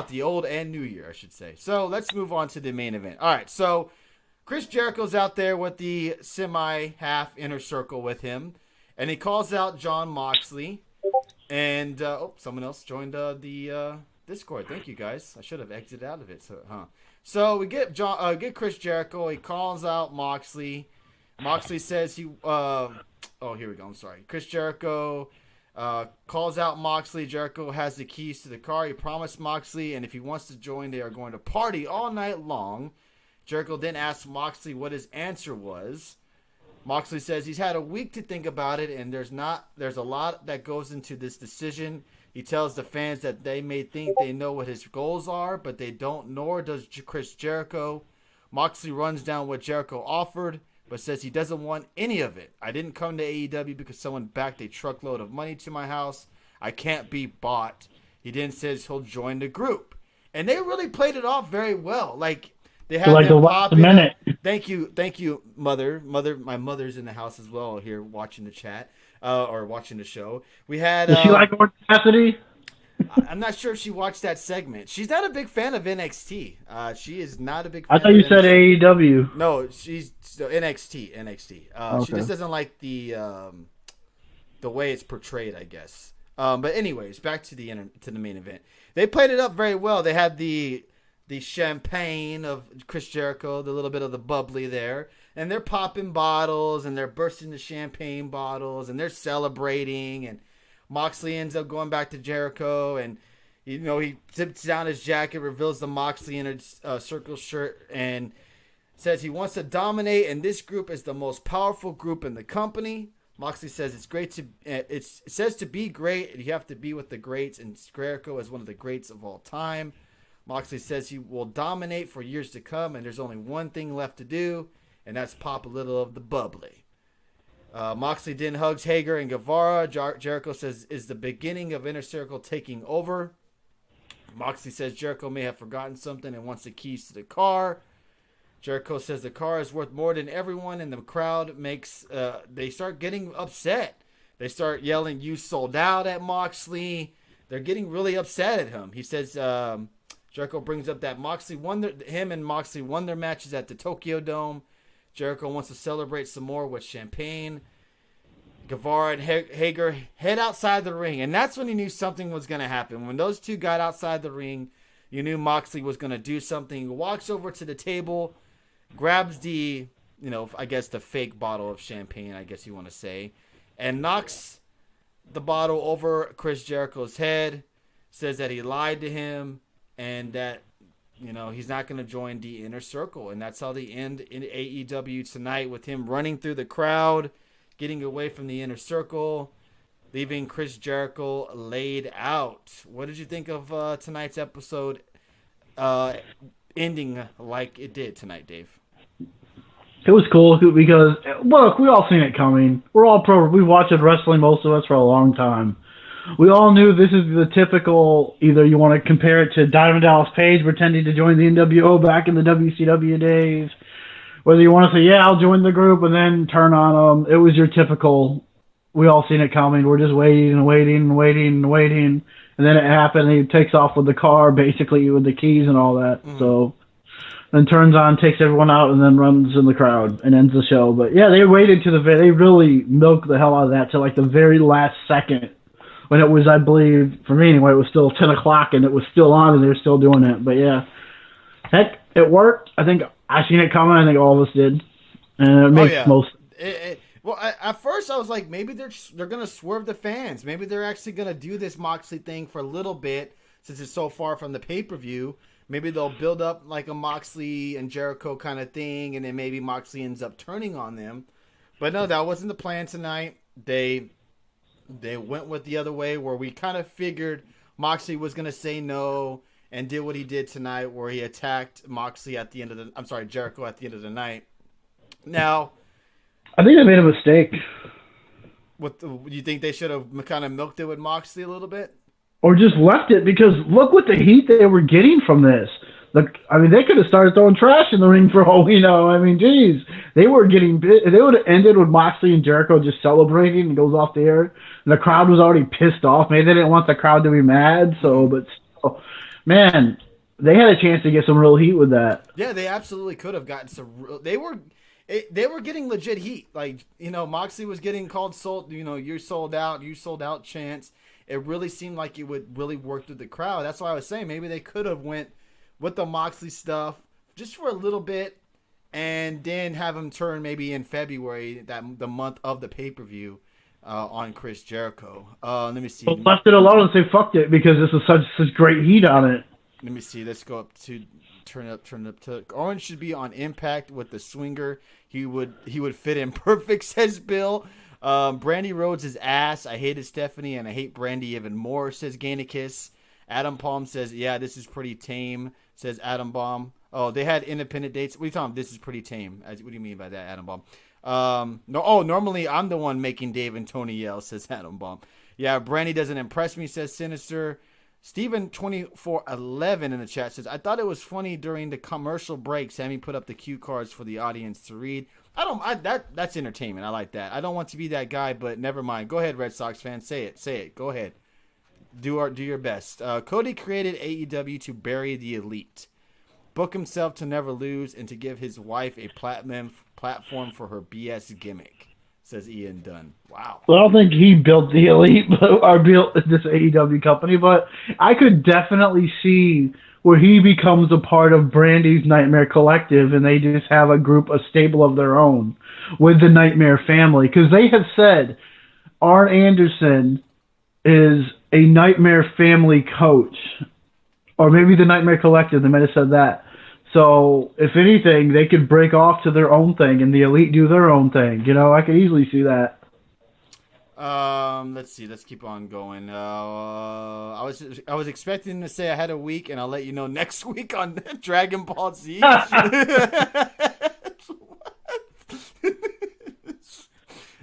the old and new year, I should say. So let's move on to the main event. All right, so Chris Jericho's out there with the semi-half inner circle with him, and he calls out John Moxley. And someone else joined the Discord. Thank you guys. I should have exited out of it. So we get get Chris Jericho. He calls out Moxley. Moxley says here we go. I'm sorry. Chris Jericho calls out Moxley. Jericho has the keys to the car. He promised Moxley, and if he wants to join, they are going to party all night long. Jericho then asks Moxley what his answer was. Moxley says he's had a week to think about it, and there's a lot that goes into this decision. He tells the fans that they may think they know what his goals are, but they don't, nor does Chris Jericho. Moxley runs down what Jericho offered, but says he doesn't want any of it. I didn't come to AEW because someone backed a truckload of money to my house. I can't be bought. He then says he'll join the group. And they really played it off very well. Like, they had like them a minute. Thank you, mother. My mother's in the house as well here watching the chat or watching the show. We had. Does she like Orange Cassidy? I'm not sure if she watched that segment. She's not a big fan of NXT. She is not a big fan. I thought you said AEW. No, she's NXT. Okay. She just doesn't like the way it's portrayed, I guess. But anyways, back to the main event. They played it up very well. They had the champagne of Chris Jericho, the little bit of the bubbly there. And they're popping bottles, and they're bursting the champagne bottles, and they're celebrating. And Moxley ends up going back to Jericho, and, he zips down his jacket, reveals the Moxley inner circle shirt, and says he wants to dominate, and this group is the most powerful group in the company. Moxley says it says to be great, you have to be with the greats, and Jericho is one of the greats of all time. Moxley says he will dominate for years to come, and there's only one thing left to do, and that's pop a little of the bubbly. Moxley then hugs Hager and Guevara. Jericho says is the beginning of Inner Circle taking over. Moxley says Jericho may have forgotten something and wants the keys to the car. Jericho says the car is worth more than everyone, and the crowd they start getting upset. They start yelling, "You sold out" at Moxley. They're getting really upset at him. He says Jericho brings up that him and Moxley won their matches at the Tokyo Dome. Jericho wants to celebrate some more with champagne. Guevara and Hager head outside the ring, and that's when he knew something was going to happen. When those two got outside the ring, you knew Moxley was going to do something. He walks over to the table, grabs the, I guess the fake bottle of champagne, I guess you want to say, and knocks the bottle over Chris Jericho's head, says that he lied to him, and that, he's not going to join the Inner Circle. And that's how they end in AEW tonight, with him running through the crowd, getting away from the Inner Circle, leaving Chris Jericho laid out. What did you think of tonight's episode ending like it did tonight, Dave? It was cool because, look, we all seen it coming. We're all we've watched wrestling, most of us, for a long time. We all knew this is the typical, either you want to compare it to Diamond Dallas Page pretending to join the NWO back in the WCW days, whether you want to say, yeah, I'll join the group, and then turn on them. It was your typical, we all seen it coming. We're just waiting and waiting and waiting and waiting. And then it happened, and he takes off with the car, basically, with the keys and all that. Mm-hmm. So then turns on, takes everyone out, and then runs in the crowd and ends the show. But yeah, they waited they really milked the hell out of that till like the very last second. When it was, I believe, for me anyway, it was still 10 o'clock and it was still on and they were still doing it. But yeah, heck, it worked. I think I seen it coming. I think all of us did. And it makes most. Well, at first I was like, maybe they're going to swerve the fans. Maybe they're actually going to do this Moxley thing for a little bit since it's so far from the pay-per-view. Maybe they'll build up like a Moxley and Jericho kind of thing, and then maybe Moxley ends up turning on them. But no, that wasn't the plan tonight. They went with the other way, where we kind of figured Moxley was going to say no and did what he did tonight, where he attacked Jericho at the end of the night. Now, I think they made a mistake. You think they should have kind of milked it with Moxley a little bit? Or just left it, because look what the heat they were getting from this. Look, I mean, they could have started throwing trash in the ring for all we know. I mean, geez, they were getting bit. They would have ended with Moxley and Jericho just celebrating and goes off the air. And the crowd was already pissed off. Maybe they didn't want the crowd to be mad, but still. Man, they had a chance to get some real heat with that. Yeah, they absolutely could have gotten some. They were getting legit heat. Like, Moxley was getting called sold. You're sold out. You sold out. Chance. It really seemed like it would really work through the crowd. That's why I was saying maybe they could have went with the Moxley stuff just for a little bit, and then have him turn maybe in February, the month of the pay-per-view, on Chris Jericho. Let me see. But left it alone and say fucked it because this is such great heat on it. Let me see. Let's go up to turn up to Orange should be on Impact with the Swinger. He would fit in perfect, says Bill. Brandy Rhodes is ass. I hated Stephanie and I hate Brandy even more, says Gainikus. Adam Palm says, yeah, this is pretty tame, says Adam Bomb. Oh, they had independent dates. What are you talking about? This is pretty tame. What do you mean by that, Adam Bomb? Normally I'm the one making Dave and Tony yell, says Adam Bomb. Yeah, Brandy doesn't impress me, says Sinister. Steven2411 in the chat says, I thought it was funny during the commercial break, Sammy put up the cue cards for the audience to read. That's entertainment. I like that. I don't want to be that guy, but never mind. Go ahead, Red Sox fans. Say it. Go ahead. Do your best. Cody created AEW to bury the elite, book himself to never lose, and to give his wife a platform for her BS gimmick, says Ian Dunn. Wow. Well, I don't think he built the elite or built this AEW company, but I could definitely see where he becomes a part of Brandy's Nightmare Collective and they just have a stable of their own with the Nightmare family. Because they have said Arn Anderson is a Nightmare family coach. Or maybe the Nightmare Collective, they might have said that. So, if anything, they could break off to their own thing and the elite do their own thing. I could easily see that. Let's see. Let's keep on going. I was expecting to say I had a week, and I'll let you know next week on Dragon Ball Z.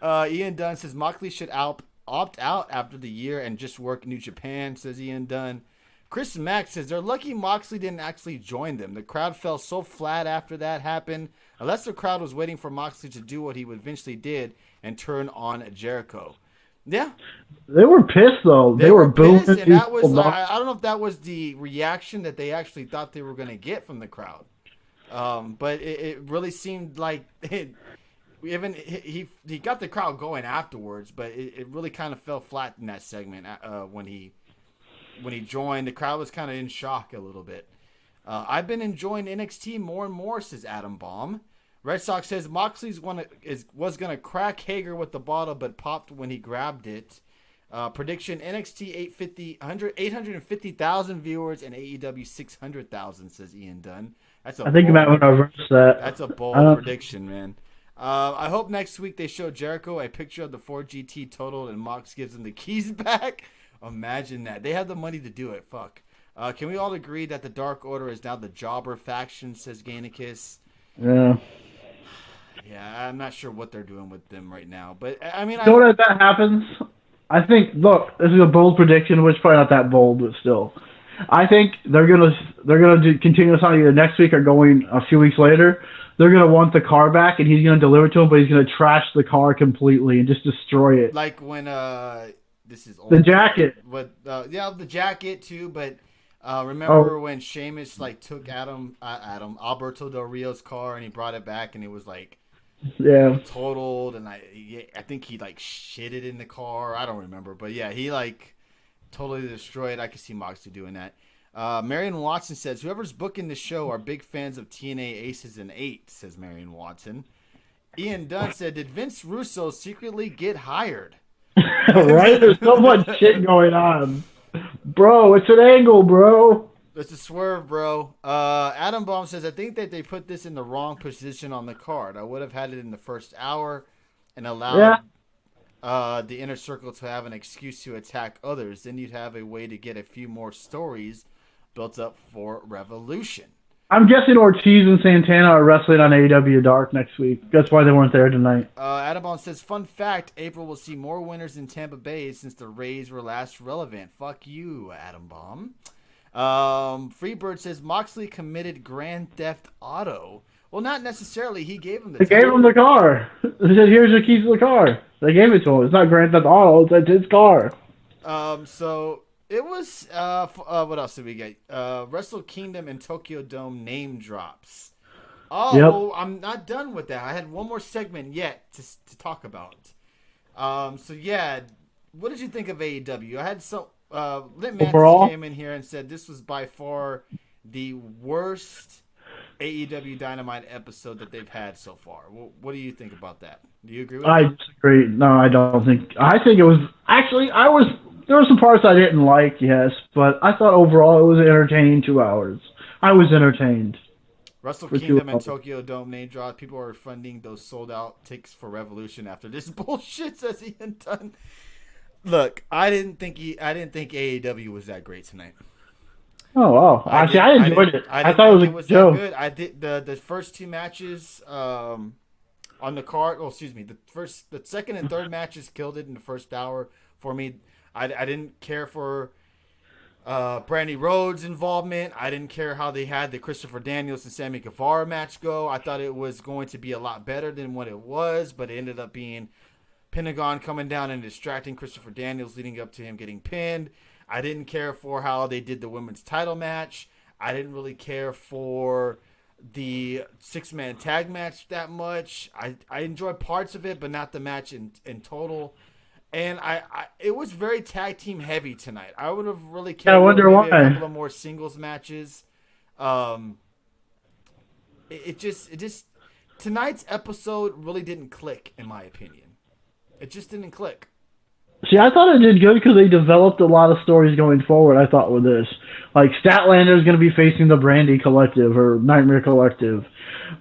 Ian Dunn says Moxley should opt out after the year and just work New Japan, says Ian Dunn. Chris Mack says they're lucky Moxley didn't actually join them. The crowd fell so flat after that happened. Unless the crowd was waiting for Moxley to do what he eventually did and turn on Jericho. Yeah. They were pissed, though. They were pissed, booing. and that was, I don't know if that was the reaction that they actually thought they were going to get from the crowd. But it really seemed like he got the crowd going afterwards, but it really kind of fell flat in that segment when he joined. The crowd was kind of in shock a little bit. I've been enjoying NXT more and more, says Adam Baum. Red Sox says Moxley's was going to crack Hager with the bottle, but popped when he grabbed it. Prediction, NXT 850,000 viewers and AEW 600,000, says Ian Dunn. I think you might want to reverse that. That's a bold prediction, man. I hope next week they show Jericho a picture of the 4GT total and Mox gives him the keys back. Imagine that. They have the money to do it. Fuck. Can we all agree that the Dark Order is now the jobber faction, says Gainikus? Yeah. Yeah, I'm not sure what they're doing with them right now. But, I mean... So if that happens, I think, look, this is a bold prediction, which is probably not that bold, but still. I think they're gonna continue this on either next week or going a few weeks later. They're going to want the car back, and he's going to deliver it to him, but he's going to trash the car completely and just destroy it. Like when... this is old. The jacket. But the jacket too. But remember when Sheamus took Alberto Del Rio's car and he brought it back and it was totaled, and I think he shitted in the car. I don't remember, but yeah, he totally destroyed. I could see Moxley doing that. Marion Watson says whoever's booking the show are big fans of TNA Aces and 8, says Marion Watson. Ian Dunn said, did Vince Russo secretly get hired? Right? There's so much shit going on. Bro, it's an angle, bro. It's a swerve, bro. Adam Baum says, I think that they put this in the wrong position on the card. I would have had it in the first hour and allowed the Inner Circle to have an excuse to attack others. Then you'd have a way to get a few more stories built up for Revolution. I'm guessing Ortiz and Santana are wrestling on AEW Dark next week. That's why they weren't there tonight. Adam Baum says, fun fact, April will see more winners in Tampa Bay since the Rays were last relevant. Fuck you, Adam Baum. Freebird says, Moxley committed Grand Theft Auto. Well, not necessarily. He gave him the car. They gave him the car. They said, here's your keys to the car. They gave it to him. It's not Grand Theft Auto. It's his car. So It was what else did we get? Wrestle Kingdom and Tokyo Dome name drops. Oh, Yep. well, I'm not done with that. I had one more segment yet to talk about. So yeah, what did you think of AEW? I had some. Lynn Matthews Overall? came in here and said this was by far the worst AEW Dynamite episode that they've had so far. What do you think about that? Do you agree with I that? disagree. No, I don't think. I think it was actually. There were some parts I didn't like, yes, but I thought overall it was an entertaining 2 hours. I was entertained. Wrestle For 2 Kingdom and hours. Tokyo Dome name drop. People are funding those sold out tickets for Revolution after this bullshit, says Ian Dunn. Look, I didn't think AEW was that great tonight. Oh wow! Actually, I enjoyed it. I thought it was a that joke. good. I did the first two matches on the card. Oh, excuse me. The second and third matches killed it in the first hour for me. I didn't care for Brandy Rhodes' involvement. I didn't care how they had the Christopher Daniels and Sammy Guevara match go. I thought it was going to be a lot better than what it was, but it ended up being Pentagon coming down and distracting Christopher Daniels, leading up to him getting pinned. I didn't care for how they did the women's title match. I didn't really care for the six-man tag match that much. I enjoyed parts of it, but not the match in total. And it was very tag team heavy tonight. I would have really cared I wonder maybe why. a couple of more singles matches. It just tonight's episode really didn't click, in my opinion. It just didn't click. See, I thought it did good because they developed a lot of stories going forward. I thought with this, like Statlander is going to be facing the Brandy Collective or Nightmare Collective.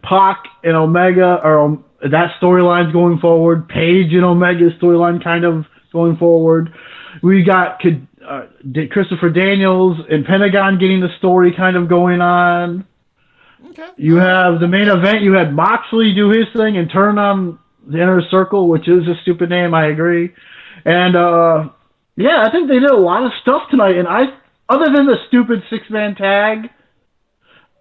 Pac and Omega are that storyline's going forward. Paige and Omega's storyline kind of going forward. We got Christopher Daniels and Pentagon getting the story kind of going on. Okay. You have the main event. You had Moxley do his thing and turn on the Inner Circle, which is a stupid name. I agree. And, yeah, I think they did a lot of stuff tonight. And other than the stupid six-man tag,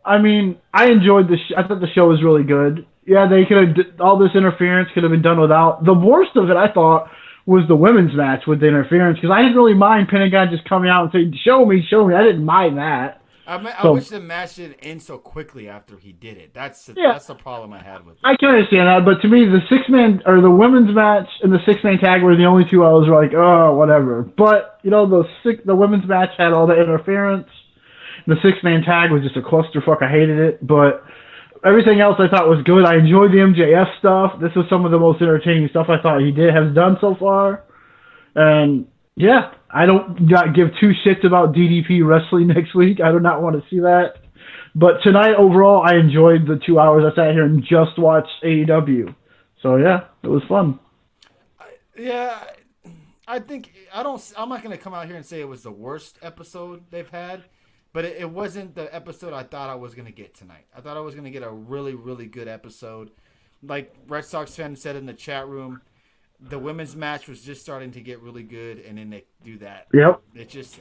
I mean, I enjoyed I thought the show was really good. Yeah, they could have, all this interference could have been done without. The worst of it, I thought, was the women's match with the interference. Because I didn't really mind Pentagon just coming out and saying, show me. I didn't mind that. I wish the match didn't end so quickly after he did it. That's the problem I had with it. I can understand that, but to me, the six-man or the women's match and the six-man tag were the only two I was like, oh, whatever. But you know, the women's match had all the interference. The six-man tag was just a clusterfuck. I hated it, but everything else I thought was good. I enjoyed the MJF stuff. This was some of the most entertaining stuff I thought he has done so far, and yeah. I don't give two shits about DDP wrestling next week. I do not want to see that. But tonight, overall, I enjoyed the 2 hours I sat here and just watched AEW. So, yeah, it was fun. I think I'm not going to come out here and say it was the worst episode they've had, but it wasn't the episode I thought I was going to get tonight. I thought I was going to get a really, really good episode. Like Red Sox fan said in the chat room, the women's match was just starting to get really good, and then they do that. Yep.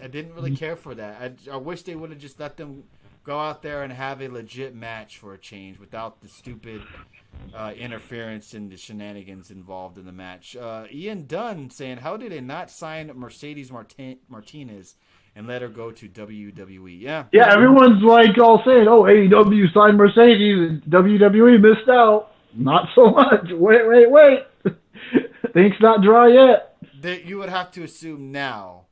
I didn't really care for that. I wish they would have just let them go out there and have a legit match for a change without the stupid interference and the shenanigans involved in the match. Ian Dunn saying, how did they not sign Mercedes Martinez and let her go to WWE? Yeah, everyone's like all saying, oh, AEW signed Mercedes and WWE missed out. Not so much. Wait. Ink's not dry yet. You would have to assume now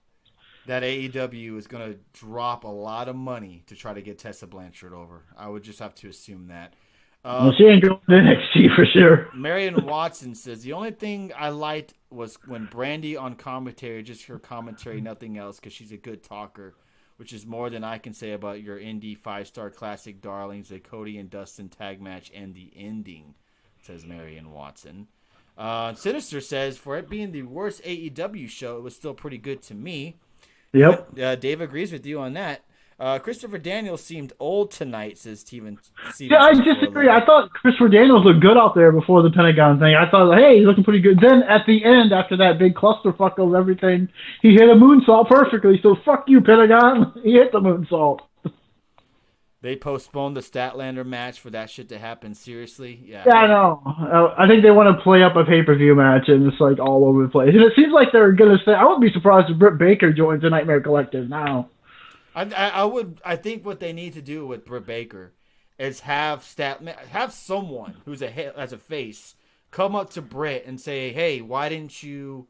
that AEW is going to drop a lot of money to try to get Tessa Blanchard over. I would just have to assume that. Well, she ain't going to NXT for sure. Marion Watson says, the only thing I liked was when Brandy on commentary, just her commentary, nothing else, because she's a good talker, which is more than I can say about your indie 5-star classic darlings, the Cody and Dustin tag match and the ending, says Marion Watson. Sinister says, for it being the worst AEW show, it was still pretty good to me. Yep. Dave agrees with you on that. Christopher Daniels seemed old tonight, says Steven. Yeah, I disagree. I thought Christopher Daniels looked good out there before the Pentagon thing. I thought, hey, he's looking pretty good. Then at the end, after that big clusterfuck of everything, he hit a moonsault perfectly. So fuck you, Pentagon. He hit the moonsault. They postponed the Statlander match for that shit to happen. Seriously, yeah. Yeah, I know. I think they want to play up a pay-per-view match, and it's like all over the place. And it seems like they're gonna say, I wouldn't be surprised if Britt Baker joins the Nightmare Collective now. I would. I think what they need to do with Britt Baker is have someone who's as a face come up to Britt and say, "Hey, why didn't you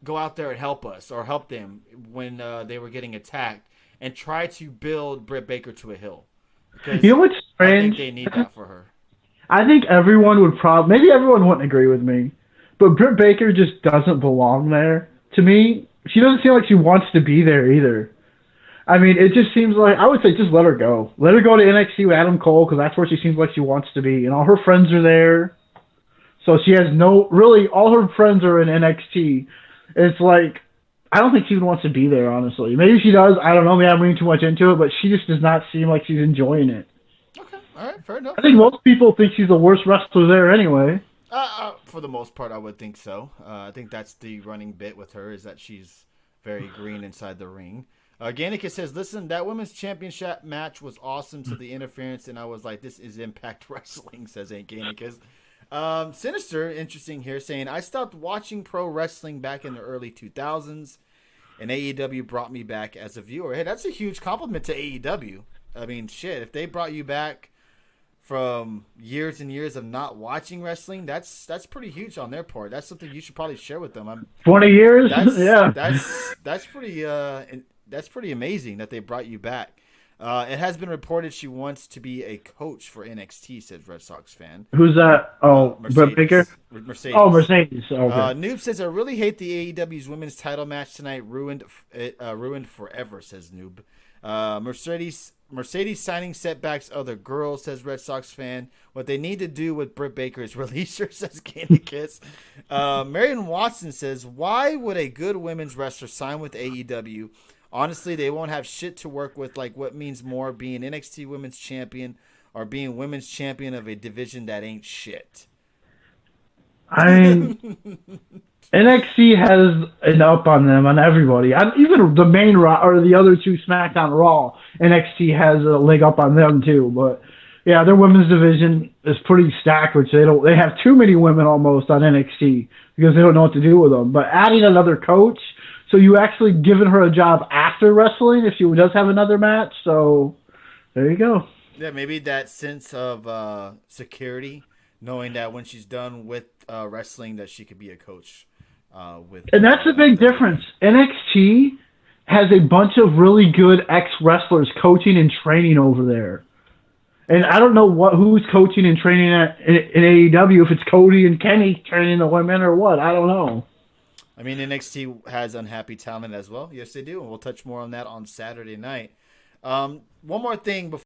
go out there and help us or help them when they were getting attacked?" And try to build Britt Baker to a hill. Because you know what's strange? I think they need that for her. I think everyone would maybe everyone wouldn't agree with me, but Britt Baker just doesn't belong there. To me, she doesn't seem like she wants to be there either. I mean, it just seems like, I would say just let her go. Let her go to NXT with Adam Cole, because that's where she seems like she wants to be. And all her friends are there. So she has all her friends are in NXT. It's like, I don't think she even wants to be there, honestly. Maybe she does. I don't know. Maybe I'm reading too much into it, but she just does not seem like she's enjoying it. Okay. All right. Fair enough. I think most people think she's the worst wrestler there anyway. For the most part, I would think so. I think that's the running bit with her, is that she's very green inside the ring. Ganica says, listen, that women's championship match was awesome to the interference, and I was like, this is Impact Wrestling, says Aunt Ganicas. Sinister, interesting here, saying, I stopped watching pro wrestling back in the early 2000s, and AEW brought me back as a viewer. Hey, that's a huge compliment to AEW. I mean, shit, if they brought you back from years and years of not watching wrestling, that's pretty huge on their part. That's something you should probably share with them. 20 years? Yeah. That's pretty amazing that they brought you back. It has been reported she wants to be a coach for NXT, says Red Sox fan. Who's that? Oh, Britt Baker? Mercedes. Oh, Mercedes. Okay. Noob says, I really hate the AEW's women's title match tonight. Ruined forever, says Noob. Mercedes signing setbacks other girls, says Red Sox fan. What they need to do with Britt Baker is release her, says Candy Kiss. Marion Watson says, why would a good women's wrestler sign with AEW? Honestly, they won't have shit to work with, like what means more, being NXT women's champion or being women's champion of a division that ain't shit. I mean, NXT has an up on them, on everybody. Even the main Raw, or the other two SmackDown Raw, NXT has a leg up on them too. But yeah, their women's division is pretty stacked, which they have too many women almost on NXT because they don't know what to do with them. But adding another coach, so you actually given her a job after wrestling if she does have another match. So there you go. Yeah, maybe that sense of security, knowing that when she's done with wrestling, that she could be a coach. And that's a big difference. NXT has a bunch of really good ex-wrestlers coaching and training over there. And I don't know who's coaching and training in AEW, if it's Cody and Kenny training the women or what. I don't know. I mean, NXT has unhappy talent as well. Yes, they do. And we'll touch more on that on Saturday night. One more thing before